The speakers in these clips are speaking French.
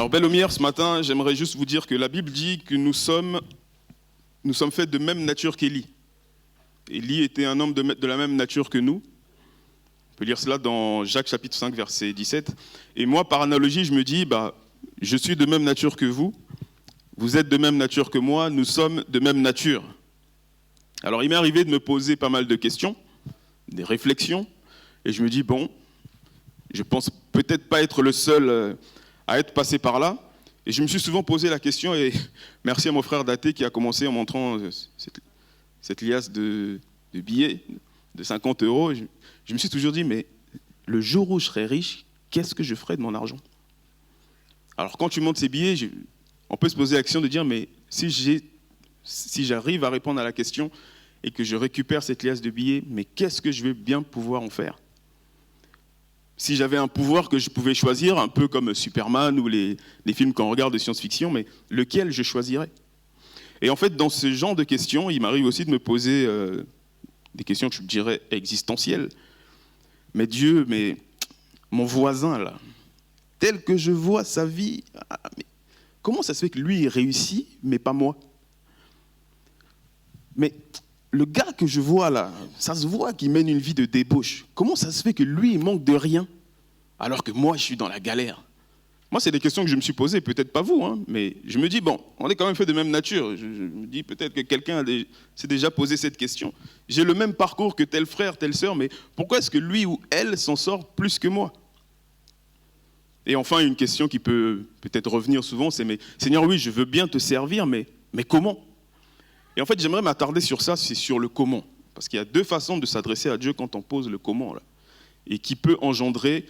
Alors, belle lumière, ce matin, j'aimerais juste vous dire que la Bible dit que nous sommes faits de même nature qu'Élie. Élie était un homme de la même nature que nous. On peut lire cela dans Jacques chapitre 5, verset 17. Et moi, par analogie, je me dis, je suis de même nature que vous, vous êtes de même nature que moi, nous sommes de même nature. Alors, il m'est arrivé de me poser pas mal de questions, des réflexions, et je me dis, je pense peut-être pas être le seul à être passé par là. Et je me suis souvent posé la question, et merci à mon frère Daté qui a commencé en montrant cette liasse de billets de 50 €. Je me suis toujours dit, mais le jour où je serai riche, qu'est-ce que je ferai de mon argent? Alors quand tu montes ces billets, on peut se poser l'action de dire, mais si j'arrive à répondre à la question et que je récupère cette liasse de billets, mais qu'est-ce que je vais bien pouvoir en faire? Si j'avais un pouvoir que je pouvais choisir, un peu comme Superman ou les films qu'on regarde de science-fiction, mais lequel je choisirais? Et en fait, dans ce genre de questions, il m'arrive aussi de me poser des questions que je dirais existentielles. Mais Dieu, mais mon voisin là, tel que je vois sa vie, mais comment ça se fait que lui il réussit, mais pas moi? Mais le gars que je vois là, ça se voit qu'il mène une vie de débauche. Comment ça se fait que lui, il manque de rien, alors que moi, je suis dans la galère? Moi, c'est des questions que je me suis posées, peut-être pas vous, mais je me dis, on est quand même fait de même nature. Je me dis, peut-être que quelqu'un s'est déjà posé cette question. J'ai le même parcours que tel frère, telle sœur, mais pourquoi est-ce que lui ou elle s'en sort plus que moi? Et enfin, une question qui peut peut-être revenir souvent, c'est, mais Seigneur, oui, je veux bien te servir, mais comment? Et en fait, j'aimerais m'attarder sur ça, c'est sur le comment. Parce qu'il y a deux façons de s'adresser à Dieu quand on pose le comment, là, et qui peut engendrer,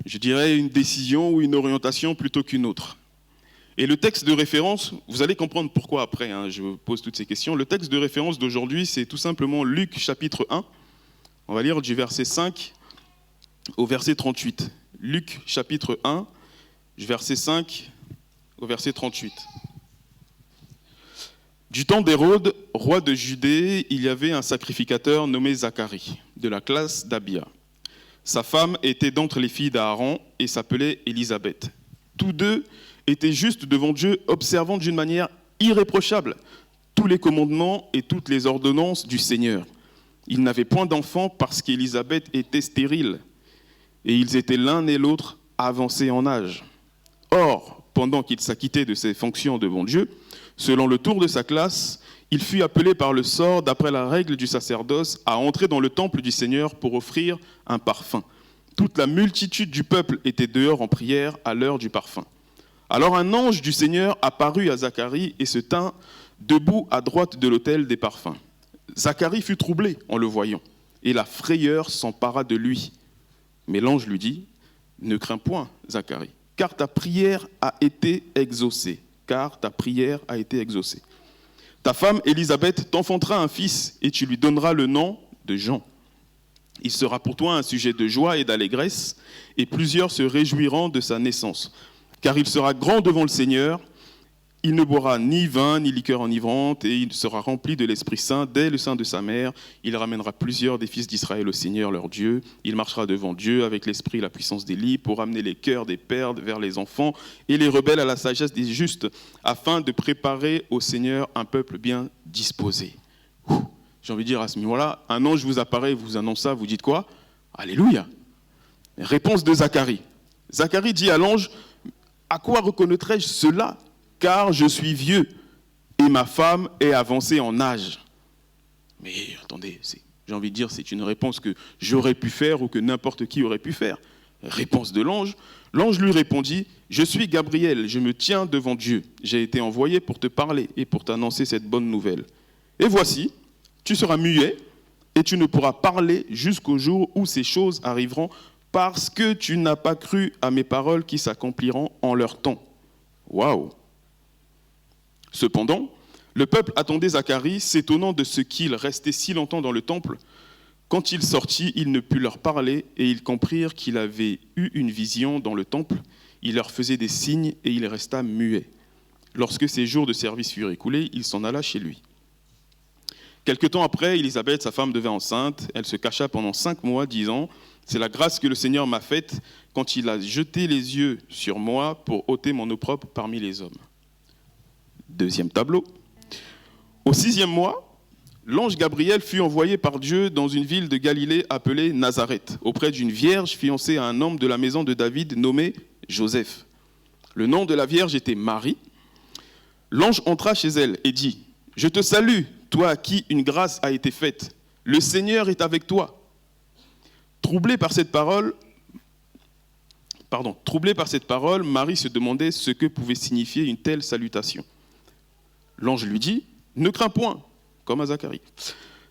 je dirais, une décision ou une orientation plutôt qu'une autre. Et le texte de référence, vous allez comprendre pourquoi après, je vous pose toutes ces questions. Le texte de référence d'aujourd'hui, c'est tout simplement Luc chapitre 1. On va lire du verset 5 au verset 38. Luc chapitre 1, du verset 5 au verset 38. Du temps d'Hérode, roi de Judée, il y avait un sacrificateur nommé Zacharie, de la classe d'Abia. Sa femme était d'entre les filles d'Aaron et s'appelait Élisabeth. Tous deux étaient justes devant Dieu, observant d'une manière irréprochable tous les commandements et toutes les ordonnances du Seigneur. Ils n'avaient point d'enfant parce qu'Élisabeth était stérile, et ils étaient l'un et l'autre avancés en âge. Or, pendant qu'il s'acquittait de ses fonctions devant Dieu, selon le tour de sa classe, il fut appelé par le sort, d'après la règle du sacerdoce, à entrer dans le temple du Seigneur pour offrir un parfum. Toute la multitude du peuple était dehors en prière à l'heure du parfum. Alors un ange du Seigneur apparut à Zacharie et se tint debout à droite de l'autel des parfums. Zacharie fut troublé en le voyant, et la frayeur s'empara de lui. Mais l'ange lui dit, « Ne crains point, Zacharie, car ta prière a été exaucée. Ta femme Élisabeth t'enfantera un fils et tu lui donneras le nom de Jean. Il sera pour toi un sujet de joie et d'allégresse et plusieurs se réjouiront de sa naissance. Car il sera grand devant le Seigneur, il ne boira ni vin ni liqueur enivrante et il sera rempli de l'Esprit Saint dès le sein de sa mère. Il ramènera plusieurs des fils d'Israël au Seigneur leur Dieu. Il marchera devant Dieu avec l'esprit et la puissance d'Élie pour amener les cœurs des pères vers les enfants et les rebelles à la sagesse des justes, afin de préparer au Seigneur un peuple bien disposé. J'ai envie de dire à ce moment-là, un ange vous apparaît, vous annonce ça, vous dites quoi? Alléluia. Réponse de Zacharie. Zacharie dit à l'ange, à quoi reconnaîtrai-je cela? Car je suis vieux et ma femme est avancée en âge. Mais attendez, j'ai envie de dire, c'est une réponse que j'aurais pu faire ou que n'importe qui aurait pu faire. Réponse de l'ange. L'ange lui répondit, « Je suis Gabriel, je me tiens devant Dieu. J'ai été envoyé pour te parler et pour t'annoncer cette bonne nouvelle. Et voici, tu seras muet et tu ne pourras parler jusqu'au jour où ces choses arriveront parce que tu n'as pas cru à mes paroles qui s'accompliront en leur temps. » Waouh! Cependant, le peuple attendait Zacharie, s'étonnant de ce qu'il restait si longtemps dans le temple. Quand il sortit, il ne put leur parler et ils comprirent qu'il avait eu une vision dans le temple. Il leur faisait des signes et il resta muet. Lorsque ses jours de service furent écoulés, il s'en alla chez lui. Quelque temps après, Élisabeth, sa femme, devint enceinte. Elle se cacha pendant 5 mois, disant, C'est la grâce que le Seigneur m'a faite quand il a jeté les yeux sur moi pour ôter mon opprobre parmi les hommes. Deuxième tableau. Au 6e mois, l'ange Gabriel fut envoyé par Dieu dans une ville de Galilée appelée Nazareth, auprès d'une vierge fiancée à un homme de la maison de David nommé Joseph. Le nom de la vierge était Marie. L'ange entra chez elle et dit : « Je te salue, toi à qui une grâce a été faite. Le Seigneur est avec toi. » Troublée par cette parole, Marie se demandait ce que pouvait signifier une telle salutation. L'ange lui dit : « Ne crains point, comme à Zacharie.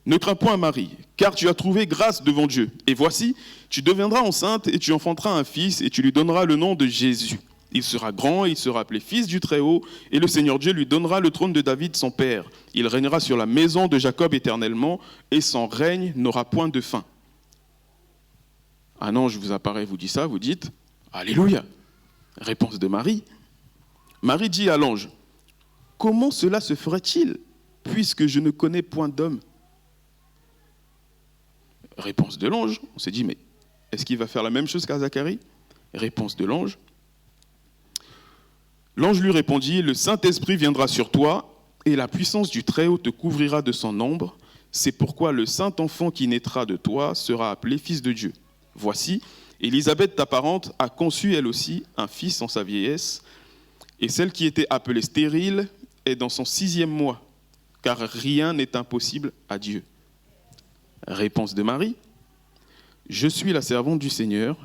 Ne crains point, Marie, car tu as trouvé grâce devant Dieu. Et voici, tu deviendras enceinte et tu enfanteras un fils et tu lui donneras le nom de Jésus. Il sera grand et il sera appelé fils du Très-Haut et le Seigneur Dieu lui donnera le trône de David son père. Il régnera sur la maison de Jacob éternellement et son règne n'aura point de fin. » Un ange vous apparaît, vous dit ça, vous dites « Alléluia !» Réponse de Marie. Marie dit à l'ange : « Comment cela se ferait-il, puisque je ne connais point d'homme ?» Réponse de l'ange. On s'est dit, mais est-ce qu'il va faire la même chose qu'à Zacharie ? Réponse de l'ange. L'ange lui répondit : « Le Saint-Esprit viendra sur toi, et la puissance du Très-Haut te couvrira de son ombre. C'est pourquoi le Saint-Enfant qui naîtra de toi sera appelé Fils de Dieu. Voici, Élisabeth, ta parente, a conçu elle aussi un fils en sa vieillesse, et celle qui était appelée stérile est dans son 6e mois, car rien n'est impossible à Dieu. » Réponse de Marie : « Je suis la servante du Seigneur,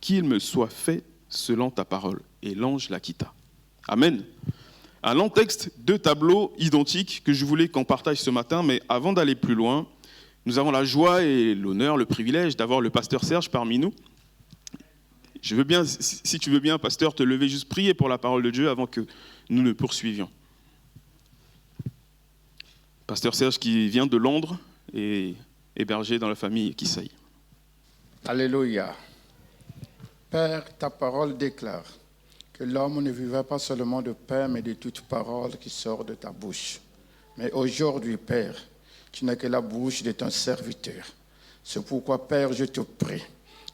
qu'il me soit fait selon ta parole. » Et l'ange la quitta. Amen. Un long texte, 2 tableaux identiques que je voulais qu'on partage ce matin, mais avant d'aller plus loin, nous avons la joie et l'honneur, le privilège d'avoir le pasteur Serge parmi nous. Je veux bien, si tu veux bien, pasteur, te lever, juste prier pour la parole de Dieu avant que nous ne poursuivions. Pasteur Serge qui vient de Londres et hébergé dans la famille Kisaï. Alléluia. Père, ta parole déclare que l'homme ne vivra pas seulement de pain, mais de toute parole qui sort de ta bouche. Mais aujourd'hui, Père, tu n'as que la bouche de ton serviteur. C'est pourquoi, Père, je te prie,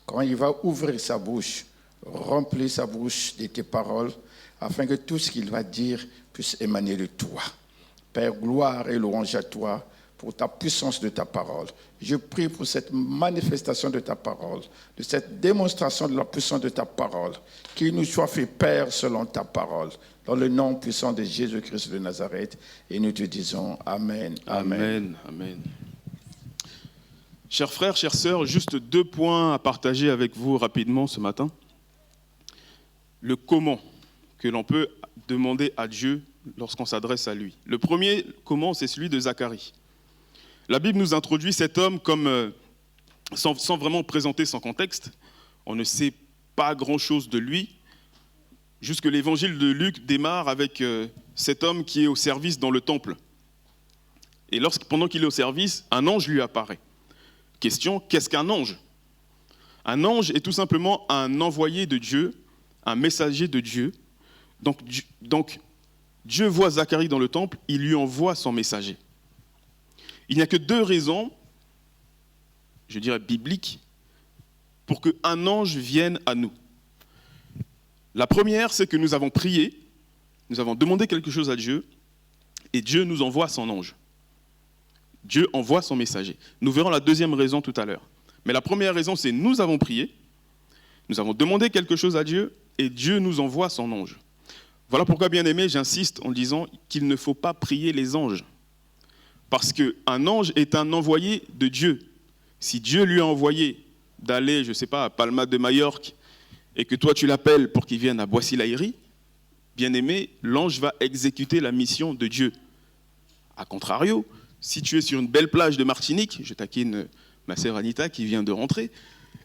quand il va ouvrir sa bouche, remplis sa bouche de tes paroles, afin que tout ce qu'il va dire puisse émaner de toi. Père, gloire et louange à toi pour ta puissance de ta parole. Je prie pour cette manifestation de ta parole, de cette démonstration de la puissance de ta parole, qu'il nous soit fait, Père, selon ta parole, dans le nom puissant de Jésus-Christ de Nazareth. Et nous te disons Amen. Amen. Amen. Chers frères, chères sœurs, juste 2 points à partager avec vous rapidement ce matin. Le comment que l'on peut demander à Dieu lorsqu'on s'adresse à lui. Le premier comment, c'est celui de Zacharie. La Bible nous introduit cet homme comme, sans vraiment présenter son contexte. On ne sait pas grand-chose de lui. Jusque l'évangile de Luc démarre avec cet homme qui est au service dans le temple. Et pendant qu'il est au service, un ange lui apparaît. Question, qu'est-ce qu'un ange ? Un ange est tout simplement un envoyé de Dieu, un messager de Dieu. Donc Dieu voit Zacharie dans le temple, il lui envoie son messager. Il n'y a que 2 raisons, je dirais bibliques, pour qu'un ange vienne à nous. La première, c'est que nous avons prié, nous avons demandé quelque chose à Dieu, et Dieu nous envoie son ange. Dieu envoie son messager. Nous verrons la deuxième raison tout à l'heure. Mais la première raison, c'est nous avons prié, nous avons demandé quelque chose à Dieu, et Dieu nous envoie son ange. Voilà pourquoi, bien aimé, j'insiste en disant qu'il ne faut pas prier les anges. Parce qu'un ange est un envoyé de Dieu. Si Dieu lui a envoyé d'aller, je ne sais pas, à Palma de Majorque, et que toi tu l'appelles pour qu'il vienne à Boissy-l'Aillerie, bien aimé, l'ange va exécuter la mission de Dieu. A contrario, si tu es sur une belle plage de Martinique, je taquine ma sœur Anita qui vient de rentrer,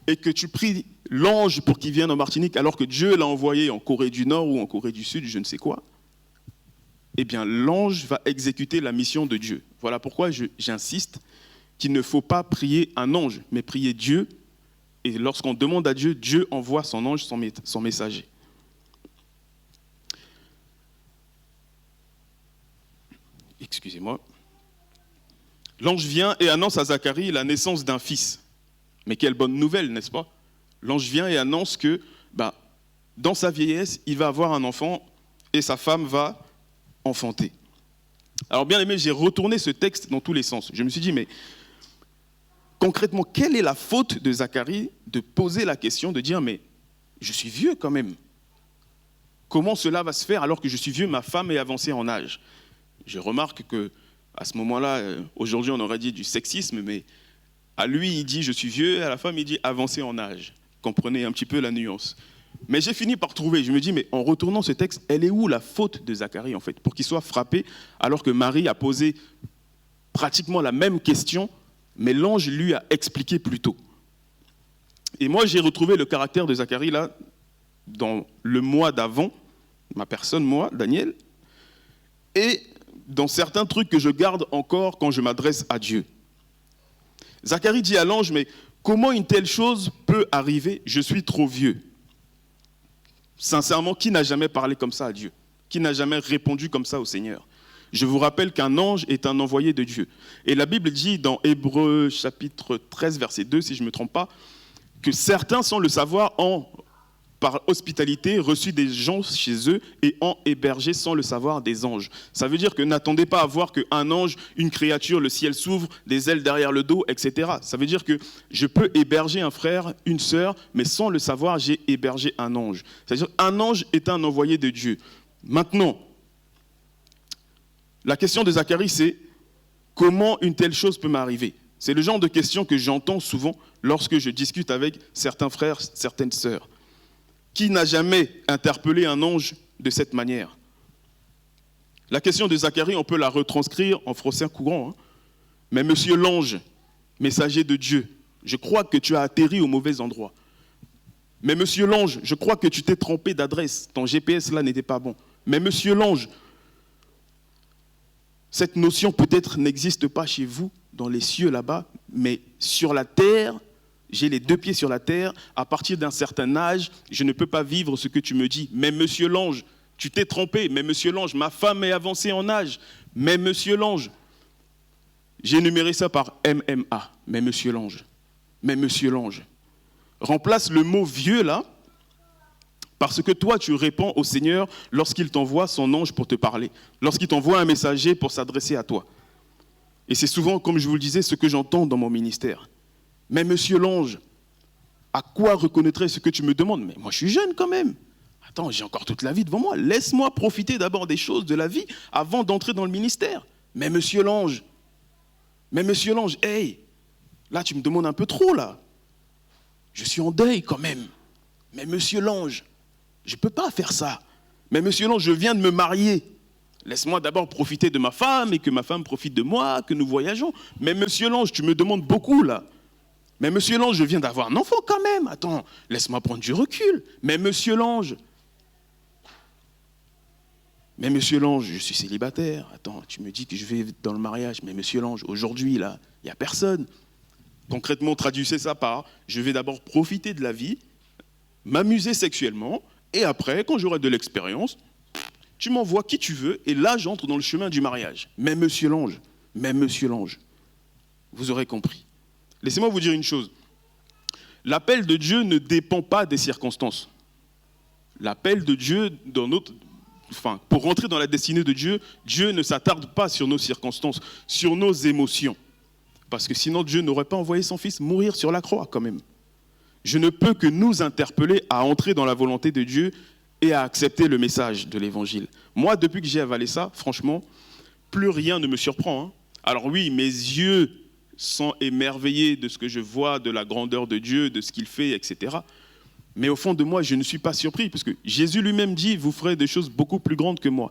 et que tu pries l'ange pour qu'il vienne en Martinique alors que Dieu l'a envoyé en Corée du Nord ou en Corée du Sud, je ne sais quoi, eh bien l'ange va exécuter la mission de Dieu. Voilà pourquoi j'insiste qu'il ne faut pas prier un ange, mais prier Dieu. Et lorsqu'on demande à Dieu, Dieu envoie son ange, son messager. Excusez-moi. L'ange vient et annonce à Zacharie la naissance d'un fils. Mais quelle bonne nouvelle, n'est-ce pas ? L'ange vient et annonce que dans sa vieillesse, il va avoir un enfant et sa femme va enfanter. Alors bien aimé, j'ai retourné ce texte dans tous les sens. Je me suis dit, mais concrètement, quelle est la faute de Zacharie de poser la question, de dire, mais je suis vieux quand même. Comment cela va se faire alors que je suis vieux, ma femme est avancée en âge? Je remarque qu'à ce moment-là, aujourd'hui on aurait dit du sexisme, mais à lui il dit je suis vieux, à la femme il dit avancée en âge. Comprenez un petit peu la nuance. Mais j'ai fini par trouver, je me dis, mais en retournant ce texte, elle est où la faute de Zacharie en fait, pour qu'il soit frappé alors que Marie a posé pratiquement la même question, mais l'ange lui a expliqué plus tôt. Et moi j'ai retrouvé le caractère de Zacharie là, dans le mois d'avant, ma personne, moi, Daniel, et dans certains trucs que je garde encore quand je m'adresse à Dieu. Zacharie dit à l'ange, mais comment une telle chose peut arriver? Je suis trop vieux. Sincèrement, qui n'a jamais parlé comme ça à Dieu? Qui n'a jamais répondu comme ça au Seigneur? Je vous rappelle qu'un ange est un envoyé de Dieu. Et la Bible dit dans Hébreux chapitre 13, verset 2, si je ne me trompe pas, que certains, sans le savoir, ont, par hospitalité, reçu des gens chez eux et ont hébergé sans le savoir des anges. Ça veut dire que n'attendez pas à voir qu'un ange, une créature, le ciel s'ouvre, des ailes derrière le dos, etc. Ça veut dire que je peux héberger un frère, une sœur, mais sans le savoir, j'ai hébergé un ange. C'est-à-dire qu'un ange est un envoyé de Dieu. Maintenant, la question de Zacharie, c'est comment une telle chose peut m'arriver? C'est le genre de question que j'entends souvent lorsque je discute avec certains frères, certaines sœurs. Qui n'a jamais interpellé un ange de cette manière? La question de Zacharie, on peut la retranscrire en français courant. Mais monsieur l'ange, messager de Dieu, je crois que tu as atterri au mauvais endroit. Mais monsieur l'ange, je crois que tu t'es trompé d'adresse. Ton GPS là n'était pas bon. Mais monsieur l'ange, cette notion peut-être n'existe pas chez vous, dans les cieux là-bas, mais sur la terre, j'ai les deux pieds sur la terre, à partir d'un certain âge, je ne peux pas vivre ce que tu me dis. Mais monsieur l'ange, tu t'es trompé. Mais monsieur l'ange, ma femme est avancée en âge. Mais monsieur l'ange, j'ai énuméré ça par MMA. Mais monsieur l'ange, mais monsieur l'ange. Remplace le mot vieux là, parce que toi tu réponds au Seigneur lorsqu'il t'envoie son ange pour te parler, lorsqu'il t'envoie un messager pour s'adresser à toi. Et c'est souvent, comme je vous le disais, ce que j'entends dans mon ministère. Mais monsieur l'ange, à quoi reconnaîtrais ce que tu me demandes? Mais moi je suis jeune quand même. Attends, j'ai encore toute la vie devant moi. Laisse-moi profiter d'abord des choses de la vie avant d'entrer dans le ministère. Mais monsieur l'ange, hey, là tu me demandes un peu trop là. Je suis en deuil quand même. Mais monsieur l'ange, je ne peux pas faire ça. Mais monsieur l'ange, je viens de me marier. Laisse-moi d'abord profiter de ma femme et que ma femme profite de moi, que nous voyageons. Mais monsieur l'ange, tu me demandes beaucoup là. Mais monsieur l'ange, je viens d'avoir un enfant quand même. Attends, laisse-moi prendre du recul. Mais monsieur l'ange, je suis célibataire. Attends, tu me dis que je vais dans le mariage. Mais monsieur l'ange, aujourd'hui là, il n'y a personne. Concrètement, traduisez ça par, je vais d'abord profiter de la vie, m'amuser sexuellement, et après, quand j'aurai de l'expérience, tu m'envoies qui tu veux, et là, j'entre dans le chemin du mariage. Mais monsieur l'ange, vous aurez compris. Laissez-moi vous dire une chose. L'appel de Dieu ne dépend pas des circonstances. L'appel de Dieu, pour rentrer dans la destinée de Dieu, Dieu ne s'attarde pas sur nos circonstances, sur nos émotions. Parce que sinon, Dieu n'aurait pas envoyé son Fils mourir sur la croix quand même. Je ne peux que nous interpeller à entrer dans la volonté de Dieu et à accepter le message de l'Évangile. Moi, depuis que j'ai avalé ça, franchement, plus rien ne me surprend. Alors oui, mes yeux sont émerveillés de ce que je vois, de la grandeur de Dieu, de ce qu'il fait, etc. Mais au fond de moi, je ne suis pas surpris, parce que Jésus lui-même dit « Vous ferez des choses beaucoup plus grandes que moi ».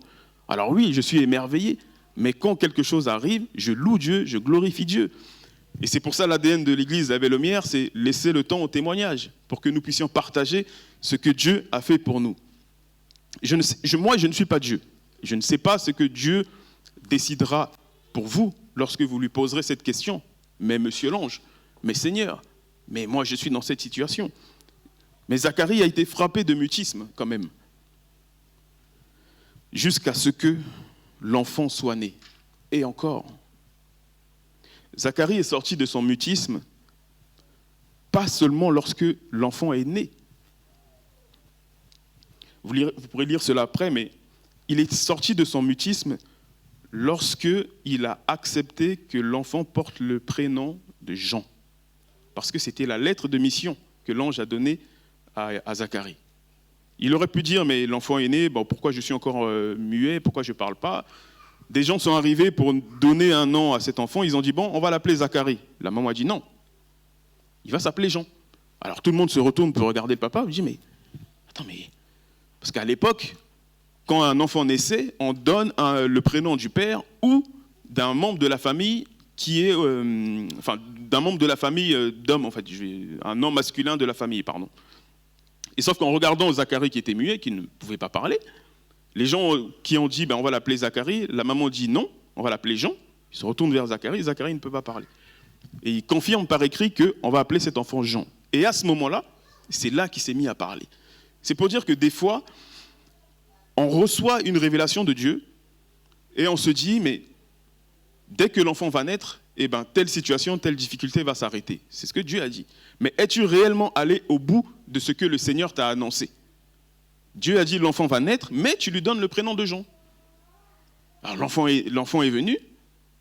Alors oui, je suis émerveillé, mais quand quelque chose arrive, je loue Dieu, je glorifie Dieu. Et c'est pour ça l'ADN de l'Église La Lumière, c'est laisser le temps au témoignage, pour que nous puissions partager ce que Dieu a fait pour nous. Moi, je ne suis pas Dieu. Je ne sais pas ce que Dieu décidera pour vous lorsque vous lui poserez cette question. Mais monsieur l'ange, mais Seigneur, mais moi je suis dans cette situation. Mais Zacharie a été frappé de mutisme quand même, jusqu'à ce que l'enfant soit né. Et encore, Zacharie est sorti de son mutisme pas seulement lorsque l'enfant est né. Vous pourrez lire cela après, mais il est sorti de son mutisme lorsqu'il a accepté que l'enfant porte le prénom de Jean. Parce que c'était la lettre de mission que l'ange a donnée à Zacharie. Il aurait pu dire, mais l'enfant est né, bon, pourquoi je suis encore muet, pourquoi je ne parle pas? Des gens sont arrivés pour donner un nom à cet enfant, ils ont dit, bon, on va l'appeler Zacharie. La maman a dit, non, il va s'appeler Jean. Alors tout le monde se retourne pour regarder le papa, il dit, mais, attends, mais... Parce qu'à l'époque, quand un enfant naissait, on donne le prénom du père ou d'un membre de la famille qui est... d'un membre de la famille d'homme, en fait, un nom masculin de la famille, pardon. Et sauf qu'en regardant Zacharie qui était muet, qui ne pouvait pas parler, les gens qui ont dit on va l'appeler Zacharie, la maman dit non, on va l'appeler Jean. Ils se retournent vers Zacharie, Zacharie ne peut pas parler. Et il confirme par écrit qu'on va appeler cet enfant Jean. Et à ce moment-là, c'est là qu'il s'est mis à parler. C'est pour dire que des fois, on reçoit une révélation de Dieu et on se dit, mais dès que l'enfant va naître, telle situation, telle difficulté va s'arrêter. C'est ce que Dieu a dit. Mais es-tu réellement allé au bout de ce que le Seigneur t'a annoncé? Dieu a dit l'enfant va naître, mais tu lui donnes le prénom de Jean. Alors l'enfant est venu,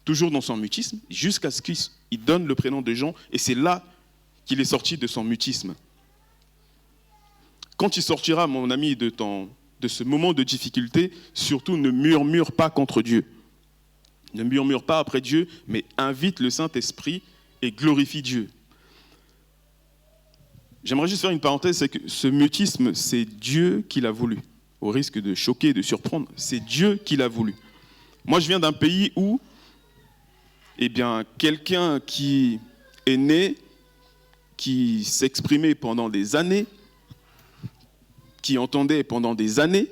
toujours dans son mutisme, jusqu'à ce qu'il donne le prénom de Jean, et c'est là qu'il est sorti de son mutisme. Quand il sortira, mon ami, de ce moment de difficulté, surtout ne murmure pas contre Dieu. Ne murmure pas après Dieu, mais invite le Saint-Esprit et glorifie Dieu. J'aimerais juste faire une parenthèse, c'est que ce mutisme, c'est Dieu qui l'a voulu. Au risque de choquer, de surprendre, c'est Dieu qui l'a voulu. Moi, je viens d'un pays où, quelqu'un qui est né, qui s'exprimait pendant des années, qui entendait pendant des années,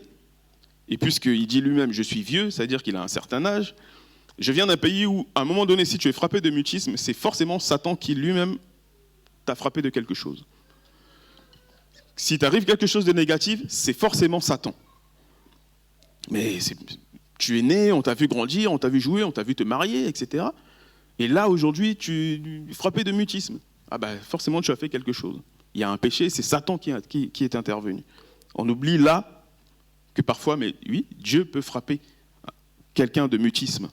et puisqu'il dit lui-même « je suis vieux », c'est-à-dire qu'il a un certain âge, je viens d'un pays où, à un moment donné, si tu es frappé de mutisme, c'est forcément Satan qui lui-même t'a frappé de quelque chose. Si t'arrive quelque chose de négatif, c'est forcément Satan. Mais tu es né, on t'a vu grandir, on t'a vu jouer, on t'a vu te marier, etc. Et là, aujourd'hui, tu es frappé de mutisme. Forcément, tu as fait quelque chose. Il y a un péché, c'est Satan qui est intervenu. On oublie là que parfois, mais oui, Dieu peut frapper quelqu'un de mutisme.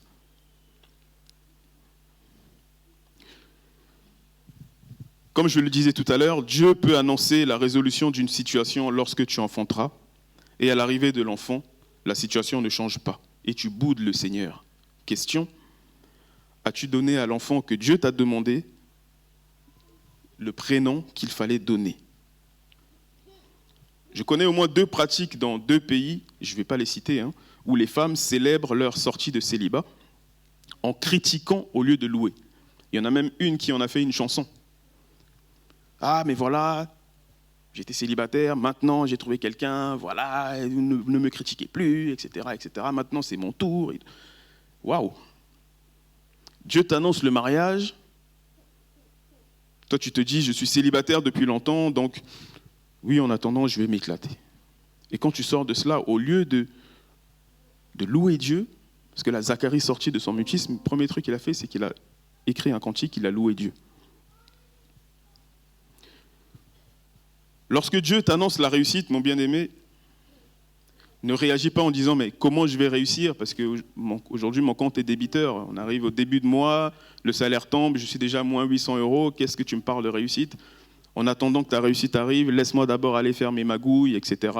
Comme je le disais tout à l'heure, Dieu peut annoncer la résolution d'une situation lorsque tu enfanteras, et à l'arrivée de l'enfant, la situation ne change pas, et tu boudes le Seigneur. Question, as-tu donné à l'enfant que Dieu t'a demandé le prénom qu'il fallait donner? Je connais au moins 2 pratiques dans 2 pays, je ne vais pas les citer, où les femmes célèbrent leur sortie de célibat en critiquant au lieu de louer. Il y en a même une qui en a fait une chanson. Ah, mais voilà, j'étais célibataire, maintenant j'ai trouvé quelqu'un, voilà, ne me critiquez plus, etc., etc. Maintenant c'est mon tour. Waouh! Dieu t'annonce le mariage. Toi tu te dis, je suis célibataire depuis longtemps, donc oui, en attendant, je vais m'éclater. Et quand tu sors de cela, au lieu de louer Dieu, parce que là, Zacharie sorti de son mutisme, le premier truc qu'il a fait, c'est qu'il a écrit un cantique, il a loué Dieu. Lorsque Dieu t'annonce la réussite, mon bien-aimé, ne réagis pas en disant « mais comment je vais réussir ?» Parce qu'aujourd'hui, mon compte est débiteur. On arrive au début de mois, le salaire tombe, je suis déjà à moins 800 €. Qu'est-ce que tu me parles de réussite? En attendant que ta réussite arrive, laisse-moi d'abord aller faire mes magouilles, etc.,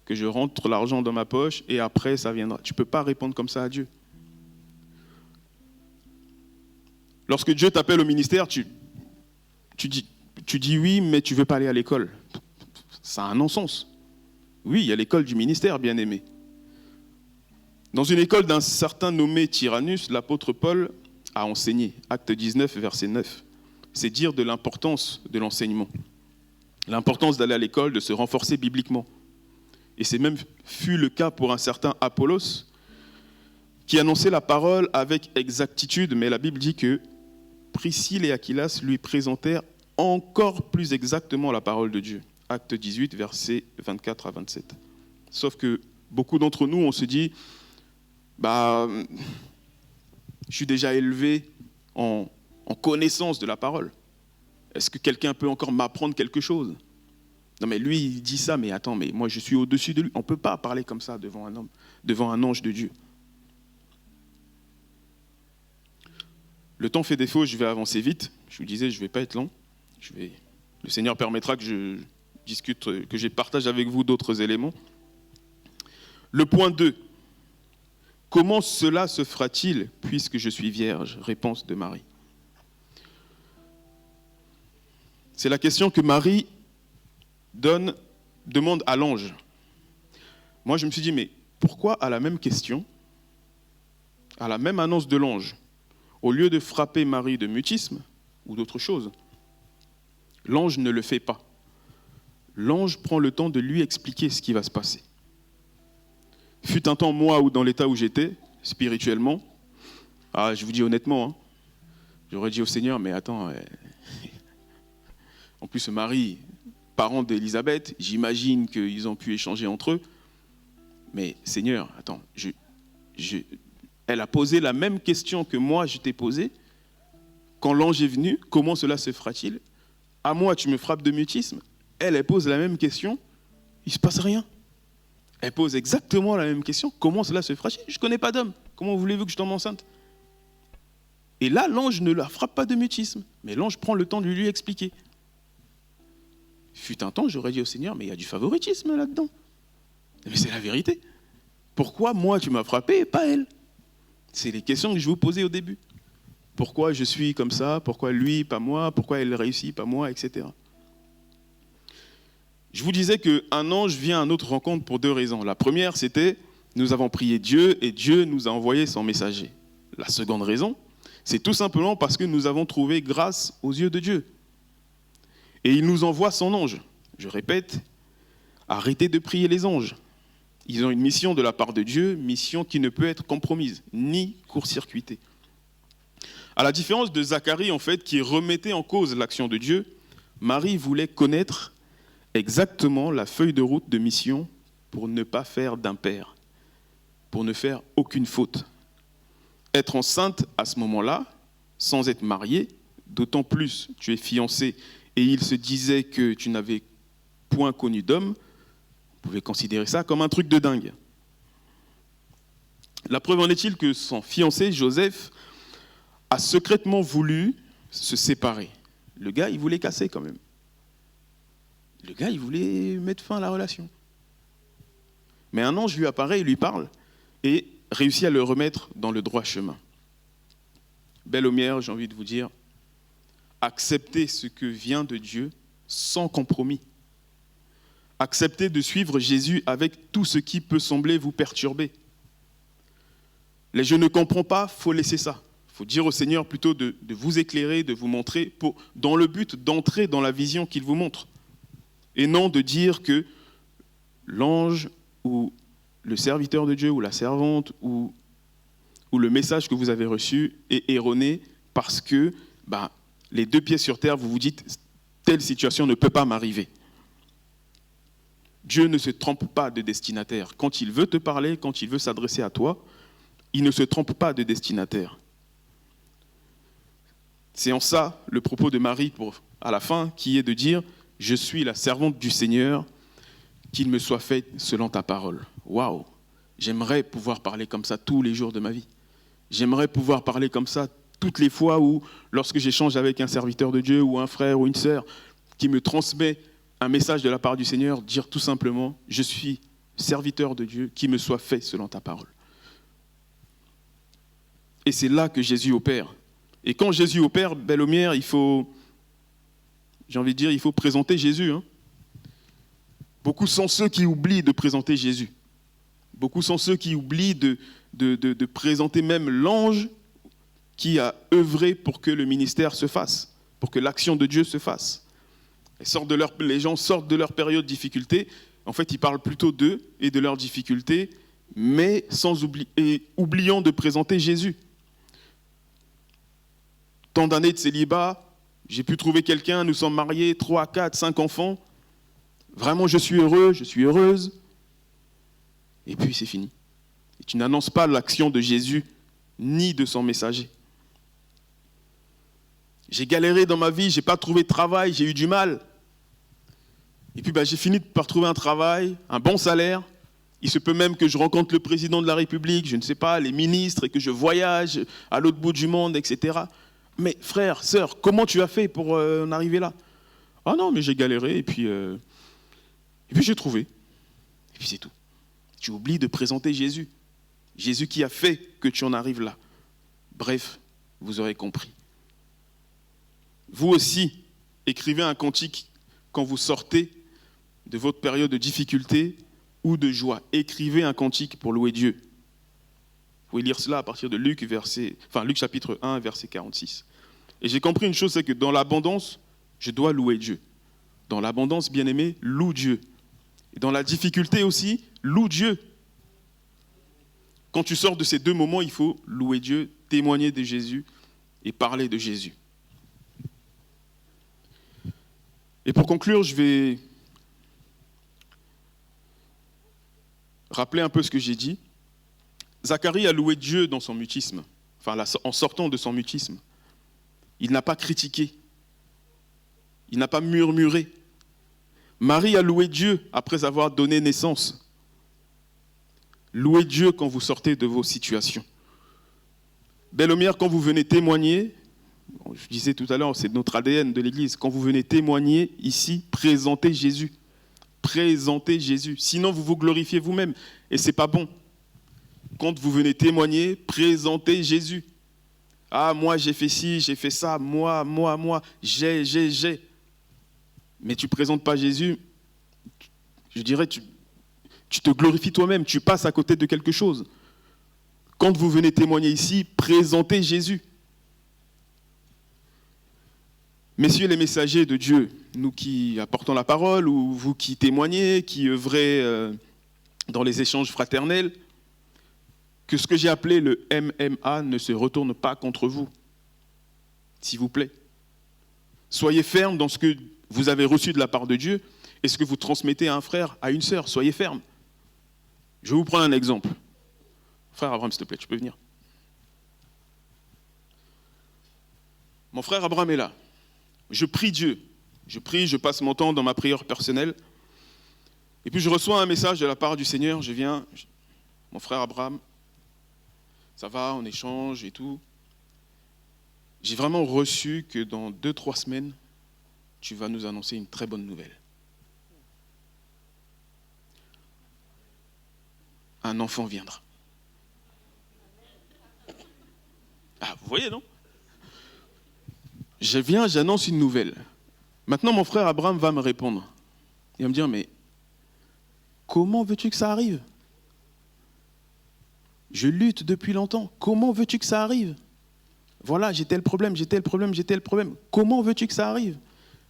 que je rentre l'argent dans ma poche et après, ça viendra. Tu ne peux pas répondre comme ça à Dieu. Lorsque Dieu t'appelle au ministère, tu dis oui, mais tu ne veux pas aller à l'école. Ça a un non-sens. Oui, il y a l'école du ministère, bien-aimé. Dans une école d'un certain nommé Tyrannus, l'apôtre Paul a enseigné, acte 19, verset 9. C'est dire de l'importance de l'enseignement. L'importance d'aller à l'école, de se renforcer bibliquement. Et c'est même fut le cas pour un certain Apollos, qui annonçait la parole avec exactitude, mais la Bible dit que Priscille et Aquilas lui présentèrent encore plus exactement la parole de Dieu. Acte 18, versets 24 à 27. Sauf que beaucoup d'entre nous, on se dit, je suis déjà élevé en connaissance de la parole. Est-ce que quelqu'un peut encore m'apprendre quelque chose? Non mais lui, il dit ça, mais attends, mais moi je suis au-dessus de lui. On ne peut pas parler comme ça devant un homme, devant un ange de Dieu. Le temps fait défaut, je vais avancer vite. Je vous disais, je ne vais pas être long. Le Seigneur permettra que je discute, que je partage avec vous d'autres éléments. Le point 2. Comment cela se fera-t-il puisque je suis vierge? Réponse de Marie. C'est la question que Marie demande à l'ange. Moi, je me suis dit, mais pourquoi à la même question, à la même annonce de l'ange, au lieu de frapper Marie de mutisme ou d'autre chose, l'ange ne le fait pas. L'ange prend le temps de lui expliquer ce qui va se passer. Fut un temps, moi, dans l'état où j'étais, spirituellement, je vous dis honnêtement, j'aurais dit au Seigneur, mais attends, en plus Marie, parent d'Élisabeth, j'imagine qu'ils ont pu échanger entre eux, mais Seigneur, attends, elle a posé la même question que moi je t'ai posée, quand l'ange est venu, comment cela se fera-t-il? À moi, tu me frappes de mutisme, elle pose la même question, il ne se passe rien. Elle pose exactement la même question. Comment cela se fera-t-il? Je ne connais pas d'homme. Comment voulez-vous que je tombe enceinte? Et là, l'ange ne la frappe pas de mutisme. Mais l'ange prend le temps de lui expliquer. Fut un temps, j'aurais dit au Seigneur, mais il y a du favoritisme là-dedans. Mais c'est la vérité. Pourquoi moi tu m'as frappé et pas elle? C'est les questions que je vous posais au début. Pourquoi je suis comme ça? Pourquoi lui, pas moi? Pourquoi elle réussit, pas moi, etc. Je vous disais qu'un ange vient à notre rencontre pour 2 raisons. La première, c'était, nous avons prié Dieu et Dieu nous a envoyé son messager. La seconde raison, c'est tout simplement parce que nous avons trouvé grâce aux yeux de Dieu. Et il nous envoie son ange. Je répète, arrêtez de prier les anges. Ils ont une mission de la part de Dieu, mission qui ne peut être compromise, ni court-circuitée. À la différence de Zacharie, en fait, qui remettait en cause l'action de Dieu, Marie voulait connaître exactement la feuille de route de mission pour ne pas faire d'impair, pour ne faire aucune faute. Être enceinte à ce moment-là, sans être mariée, d'autant plus tu es fiancée et il se disait que tu n'avais point connu d'homme, vous pouvez considérer ça comme un truc de dingue. La preuve en est-il que son fiancé, Joseph, a secrètement voulu se séparer. Le gars, il voulait casser quand même. Le gars, il voulait mettre fin à la relation. Mais un ange lui apparaît, il lui parle, et réussit à le remettre dans le droit chemin. Belle Homière, j'ai envie de vous dire, acceptez ce que vient de Dieu sans compromis. Acceptez de suivre Jésus avec tout ce qui peut sembler vous perturber. Les je ne comprends pas, il faut laisser ça. Il faut dire au Seigneur plutôt de vous éclairer, de vous montrer, dans le but d'entrer dans la vision qu'il vous montre. Et non de dire que l'ange ou le serviteur de Dieu ou la servante ou le message que vous avez reçu est erroné parce que les 2 pieds sur terre, vous vous dites telle situation ne peut pas m'arriver. Dieu ne se trompe pas de destinataire. Quand il veut te parler, quand il veut s'adresser à toi, il ne se trompe pas de destinataire. C'est en ça le propos de Marie à la fin qui est de dire « Je suis la servante du Seigneur, qu'il me soit fait selon ta parole. » Waouh! J'aimerais pouvoir parler comme ça tous les jours de ma vie. J'aimerais pouvoir parler comme ça toutes les fois où, lorsque j'échange avec un serviteur de Dieu ou un frère ou une sœur qui me transmet un message de la part du Seigneur, dire tout simplement « Je suis serviteur de Dieu, qu'il me soit fait selon ta parole. » Et c'est là que Jésus opère. Et quand Jésus opère, Belle Homière, il faut présenter Jésus. Beaucoup sont ceux qui oublient de présenter Jésus. Beaucoup sont ceux qui oublient de présenter même l'ange qui a œuvré pour que le ministère se fasse, pour que l'action de Dieu se fasse. Les gens sortent de leur période de difficulté. En fait, ils parlent plutôt d'eux et de leurs difficultés, mais oubliant de présenter Jésus. Tant d'années de célibat, j'ai pu trouver quelqu'un, nous sommes mariés, 3, 4, 5 enfants. Vraiment, je suis heureux, je suis heureuse. Et puis, c'est fini. Et tu n'annonces pas l'action de Jésus, ni de son messager. J'ai galéré dans ma vie, je n'ai pas trouvé de travail, j'ai eu du mal. Et puis j'ai fini par trouver un travail, un bon salaire. Il se peut même que je rencontre le président de la République, je ne sais pas, les ministres, et que je voyage à l'autre bout du monde, etc. Mais frère, sœur, comment tu as fait pour en arriver là? Ah non, mais j'ai galéré, et puis j'ai trouvé. Et puis c'est tout. Tu oublies de présenter Jésus. Jésus qui a fait que tu en arrives là. Bref, vous aurez compris. Vous aussi, écrivez un cantique quand vous sortez de votre période de difficulté ou de joie. Écrivez un cantique pour louer Dieu. Vous pouvez lire cela à partir de Luc chapitre 1, verset 46. Et j'ai compris une chose, c'est que dans l'abondance, je dois louer Dieu. Dans l'abondance, bien-aimé, loue Dieu. Et dans la difficulté aussi, loue Dieu. Quand tu sors de ces deux moments, il faut louer Dieu, témoigner de Jésus et parler de Jésus. Et pour conclure, je vais rappeler un peu ce que j'ai dit. Zacharie a loué Dieu dans son mutisme, en sortant de son mutisme. Il n'a pas critiqué, il n'a pas murmuré. Marie a loué Dieu après avoir donné naissance. Louez Dieu quand vous sortez de vos situations. Belle-Omière, quand vous venez témoigner, je disais tout à l'heure, c'est notre ADN de l'Église, quand vous venez témoigner ici, présentez Jésus. Présentez Jésus. Sinon, vous vous glorifiez vous-même et ce n'est pas bon. Quand vous venez témoigner, présentez Jésus. Ah, moi j'ai fait ci, j'ai fait ça, moi, j'ai. Mais tu ne présentes pas Jésus, je dirais, tu te glorifies toi-même, tu passes à côté de quelque chose. Quand vous venez témoigner ici, présentez Jésus. Messieurs les messagers de Dieu, nous qui apportons la parole, ou vous qui témoignez, qui œuvrez dans les échanges fraternels, que ce que j'ai appelé le MMA ne se retourne pas contre vous, s'il vous plaît. Soyez fermes dans ce que vous avez reçu de la part de Dieu et ce que vous transmettez à un frère, à une sœur. Soyez fermes. Je vais vous prendre un exemple. Frère Abraham, s'il te plaît, tu peux venir. Mon frère Abraham est là. Je prie Dieu. Je passe mon temps dans ma prière personnelle. Et puis je reçois un message de la part du Seigneur. Je viens, mon frère Abraham, ça va, on échange et tout. J'ai vraiment reçu que dans 2-3 semaines, tu vas nous annoncer une très bonne nouvelle. Un enfant viendra. Ah, vous voyez, non? Je viens, j'annonce une nouvelle. Maintenant, mon frère Abraham va me répondre. Il va me dire, mais comment veux-tu que ça arrive? Je lutte depuis longtemps. Comment veux-tu que ça arrive? Voilà, j'ai tel problème. Comment veux-tu que ça arrive?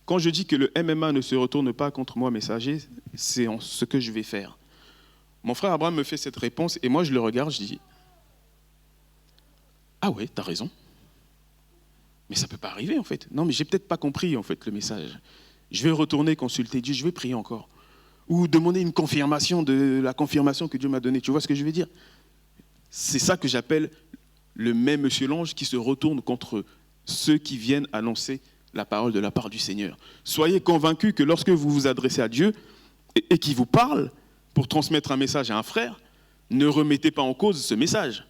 Quand je dis que le MMA ne se retourne pas contre moi, messager, c'est ce que je vais faire. Mon frère Abraham me fait cette réponse et moi je le regarde, je dis, ah ouais, t'as raison. Mais ça ne peut pas arriver en fait. Non, mais j'ai peut-être pas compris en fait le message. Je vais retourner consulter Dieu, je vais prier encore. Ou demander une confirmation de la confirmation que Dieu m'a donnée. Tu vois ce que je veux dire? C'est ça que j'appelle le même monsieur l'ange qui se retourne contre ceux qui viennent annoncer la parole de la part du Seigneur. Soyez convaincus que lorsque vous vous adressez à Dieu et qu'il vous parle pour transmettre un message à un frère, ne remettez pas en cause ce message.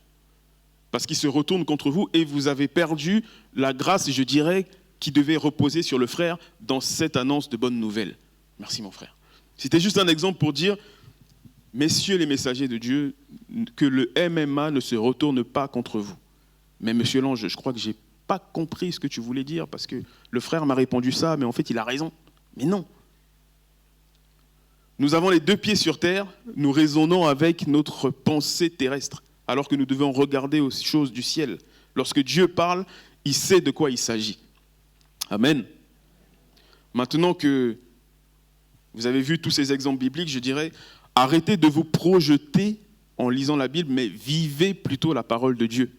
Parce qu'il se retourne contre vous et vous avez perdu la grâce, je dirais, qui devait reposer sur le frère dans cette annonce de bonne nouvelle. Merci mon frère. C'était juste un exemple pour dire, messieurs les messagers de Dieu, que le MMA ne se retourne pas contre vous. Mais monsieur l'ange, je crois que je n'ai pas compris ce que tu voulais dire parce que le frère m'a répondu ça, mais en fait il a raison. Mais non. Nous avons les deux pieds sur terre, nous raisonnons avec notre pensée terrestre, alors que nous devons regarder aux choses du ciel. Lorsque Dieu parle, il sait de quoi il s'agit. Amen. Maintenant que vous avez vu tous ces exemples bibliques, je dirais, arrêtez de vous projeter en lisant la Bible, mais vivez plutôt la parole de Dieu.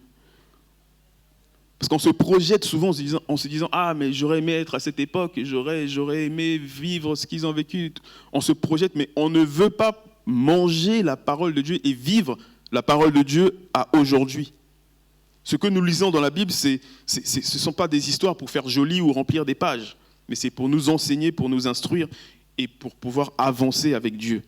Parce qu'on se projette souvent en se disant « Ah, mais j'aurais aimé être à cette époque, j'aurais aimé vivre ce qu'ils ont vécu. » On se projette, mais on ne veut pas manger la parole de Dieu et vivre la parole de Dieu à aujourd'hui. Ce que nous lisons dans la Bible, ce ne sont pas des histoires pour faire joli ou remplir des pages, mais c'est pour nous enseigner, pour nous instruire et pour pouvoir avancer avec Dieu.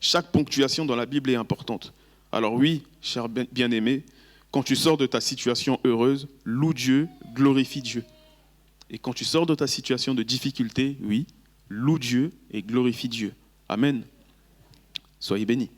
Chaque ponctuation dans la Bible est importante. Alors oui, cher bien-aimé, quand tu sors de ta situation heureuse, loue Dieu, glorifie Dieu. Et quand tu sors de ta situation de difficulté, oui, loue Dieu et glorifie Dieu. Amen. Soyez bénis.